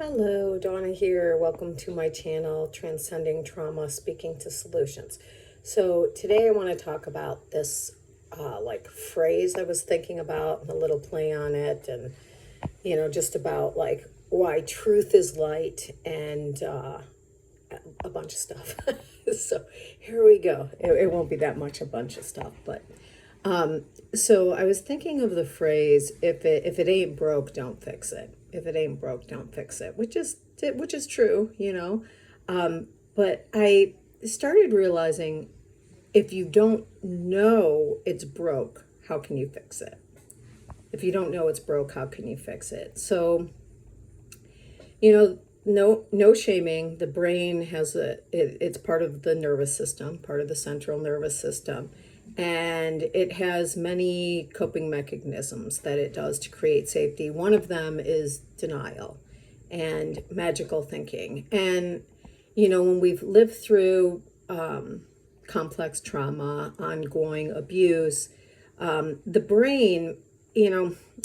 Hello, Donna here. Welcome to my channel, Transcending Trauma, Speaking to Solutions. So today I want to talk about this phrase I was thinking about and a little play on it, and just about like why truth is light and a bunch of stuff. So here we go. It won't be that much a bunch of stuff, but so I was thinking of the phrase, if it ain't broke, don't fix it. If it ain't broke, don't fix it, which is true. But I started realizing, if you don't know it's broke, how can you fix it? If you don't know it's broke, how can you fix it? So, no shaming. The brain has it's part of the nervous system, part of the central nervous system. And it has many coping mechanisms that it does to create safety. One of them is denial and magical thinking. And, when we've lived through complex trauma, ongoing abuse, the brain,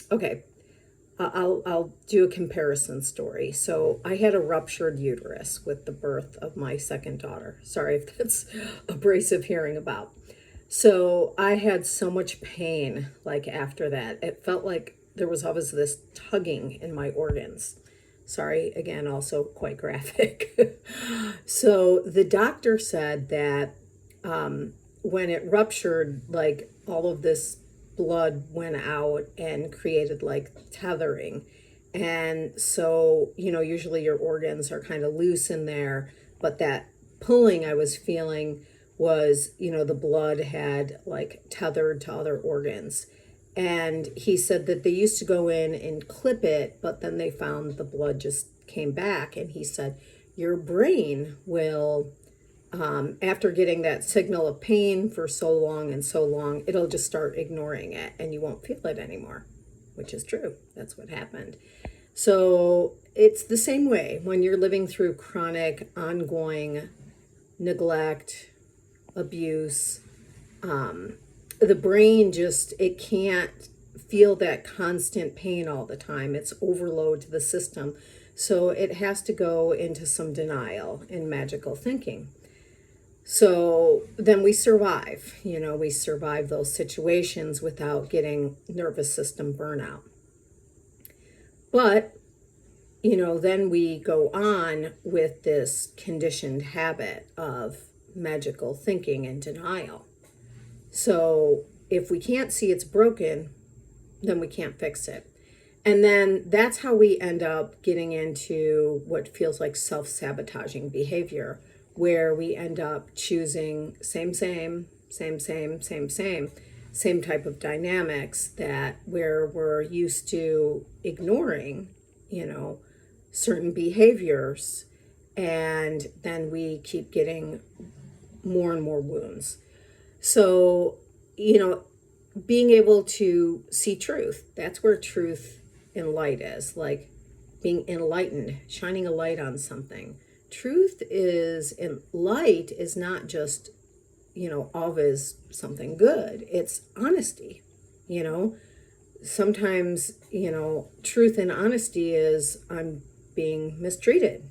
okay, I'll do a comparison story. So I had a ruptured uterus with the birth of my second daughter. Sorry if that's abrasive hearing about. So I had so much pain, like after that. It felt like there was always this tugging in my organs. Sorry, again, also quite graphic. So the doctor said that when it ruptured, like all of this blood went out and created like tethering. And so, usually your organs are kind of loose in there, but that pulling I was feeling was, the blood had like tethered to other organs. And he said that they used to go in and clip it, but then they found the blood just came back. And he said, your brain will, after getting that signal of pain for so long and so long, it'll just start ignoring it and you won't feel it anymore, which is true. That's what happened. So it's the same way when you're living through chronic, ongoing neglect, abuse. The brain it can't feel that constant pain all the time. It's overload to the system. So it has to go into some denial and magical thinking. So then we survive, we survive those situations without getting nervous system burnout. But, then we go on with this conditioned habit of magical thinking and denial. So if we can't see it's broken, then we can't fix it. And then that's how we end up getting into what feels like self-sabotaging behavior, where we end up choosing same type of dynamics that where we're used to ignoring, certain behaviors, and then we keep getting more and more wounds. So, being able to see truth, that's where truth and light is, like being enlightened, shining a light on something. Truth is, and light is not just, always something good. It's honesty, Sometimes, truth and honesty is I'm being mistreated,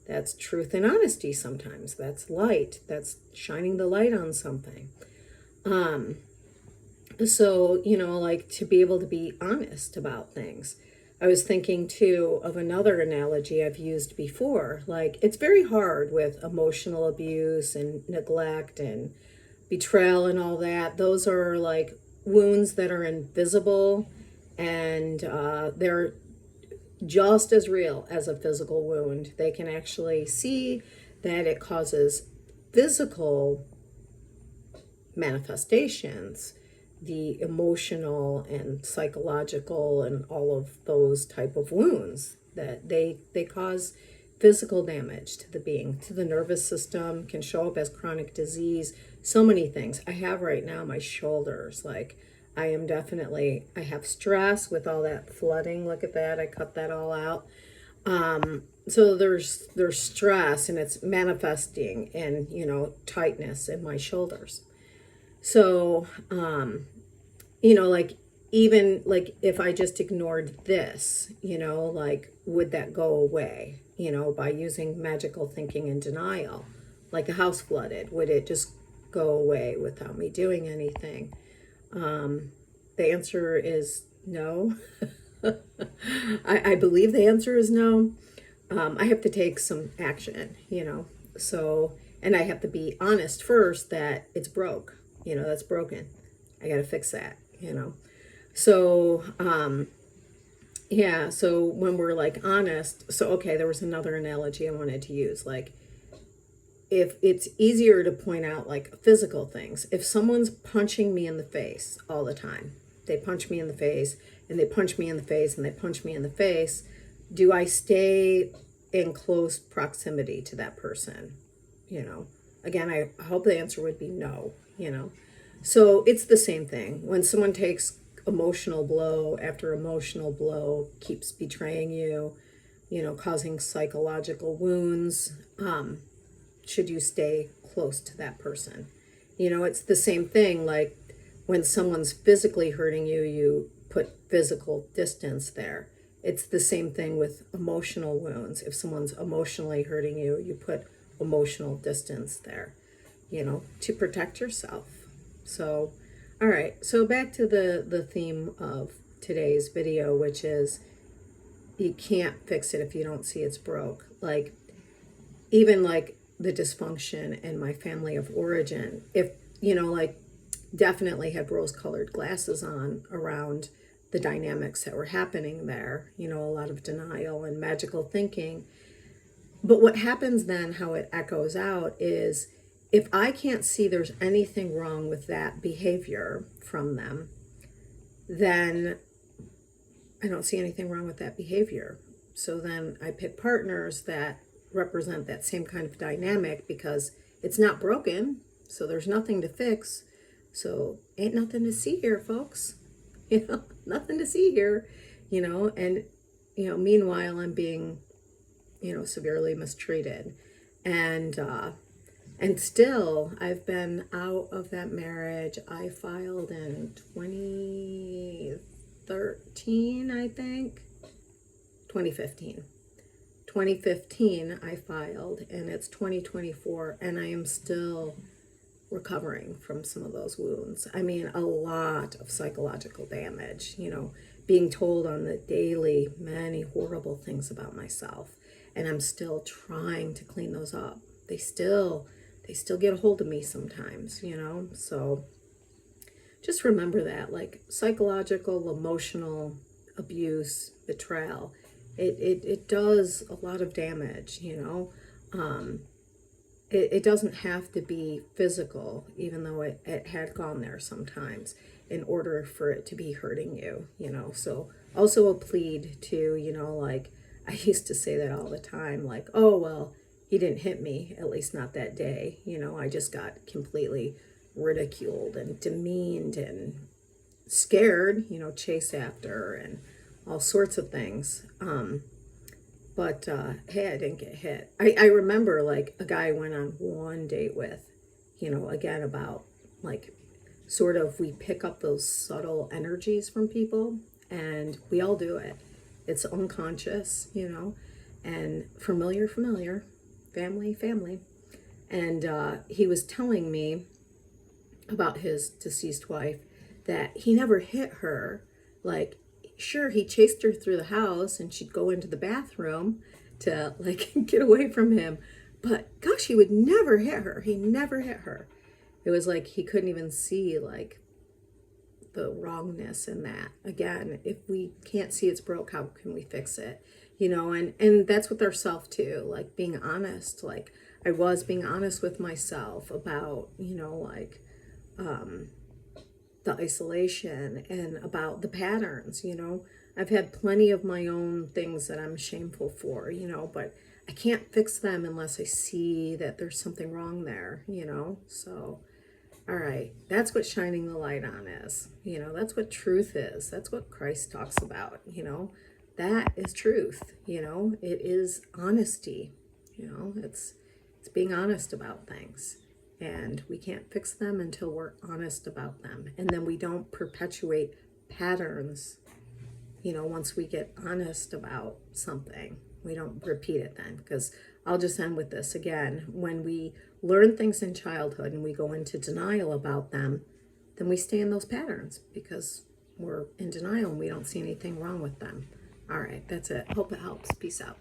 That's truth and honesty sometimes. That's light. That's shining the light on something. So, like to be able to be honest about things. I was thinking too of another analogy I've used before. Like, it's very hard with emotional abuse and neglect and betrayal and all that. Those are like wounds that are invisible, and they're just as real as a physical wound. They can actually see that it causes physical manifestations, the emotional and psychological and all of those type of wounds, that they cause physical damage to the being, to the nervous system, can show up as chronic disease, so many things. I have right now my shoulders, like I have stress with all that flooding. Look at that. I cut that all out. So there's stress, and it's manifesting in, tightness in my shoulders. So, like even like if I just ignored this, like would that go away, by using magical thinking and denial? Like a house flooded, would it just go away without me doing anything? The answer is no. I believe the answer is no. I have to take some action, so, and I have to be honest first that it's broke, that's broken. I got to fix that, So, yeah, so when we're like honest, so okay, there was another analogy I wanted to use. Like, if it's easier to point out like physical things, if someone's punching me in the face all the time, they punch me in the face and they punch me in the face and they punch me in the face, do I stay in close proximity to that person? Again, I hope the answer would be no, So it's the same thing. When someone takes emotional blow after emotional blow, keeps betraying you, causing psychological wounds, should you stay close to that person? It's the same thing. Like when someone's physically hurting you, you put physical distance there. It's the same thing with emotional wounds. If someone's emotionally hurting you, you put emotional distance there, to protect yourself. So, all right. So back to the theme of today's video, which is you can't fix it if you don't see it's broke. Like, even like the dysfunction in my family of origin, if, like definitely had rose-colored glasses on around the dynamics that were happening there, a lot of denial and magical thinking. But what happens then, how it echoes out, is if I can't see there's anything wrong with that behavior from them, then I don't see anything wrong with that behavior. So then I pick partners that represent that same kind of dynamic because it's not broken, so there's nothing to fix. So ain't nothing to see here, folks. Nothing to see here, and meanwhile I'm being, severely mistreated. And still I've been out of that marriage. I filed in 2013, I think. 2015. 2015 I filed, and it's 2024, and I am still recovering from some of those wounds. I mean, a lot of psychological damage, being told on the daily many horrible things about myself, and I'm still trying to clean those up. They still get a hold of me sometimes, So just remember that, like psychological, emotional abuse, betrayal, it does a lot of damage, It doesn't have to be physical, even though it had gone there sometimes, in order for it to be hurting you, So also a plead to, like I used to say that all the time, like, oh, well, he didn't hit me, at least not that day. I just got completely ridiculed and demeaned and scared, chased after and all sorts of things. But hey, I didn't get hit. I remember like a guy I went on one date with, again about like sort of we pick up those subtle energies from people, and we all do it. It's unconscious, and familiar, family. And he was telling me about his deceased wife that he never hit her. Like, sure, he chased her through the house and she'd go into the bathroom to like get away from him, but gosh, he would never hit her. He never hit her. It was like he couldn't even see like the wrongness in that. Again, if we can't see it's broke, how can we fix it? And that's with ourselves too, like being honest. Like I was being honest with myself about, like the isolation and about the patterns. I've had plenty of my own things that I'm shameful for, but I can't fix them unless I see that there's something wrong there, So, all right, that's what shining the light on is. That's what truth is. That's what Christ talks about. That is truth. It is honesty. It's being honest about things. And we can't fix them until we're honest about them. And then we don't perpetuate patterns, once we get honest about something, we don't repeat it then. Because I'll just end with this again. When we learn things in childhood and we go into denial about them, then we stay in those patterns because we're in denial and we don't see anything wrong with them. All right, that's it. Hope it helps. Peace out.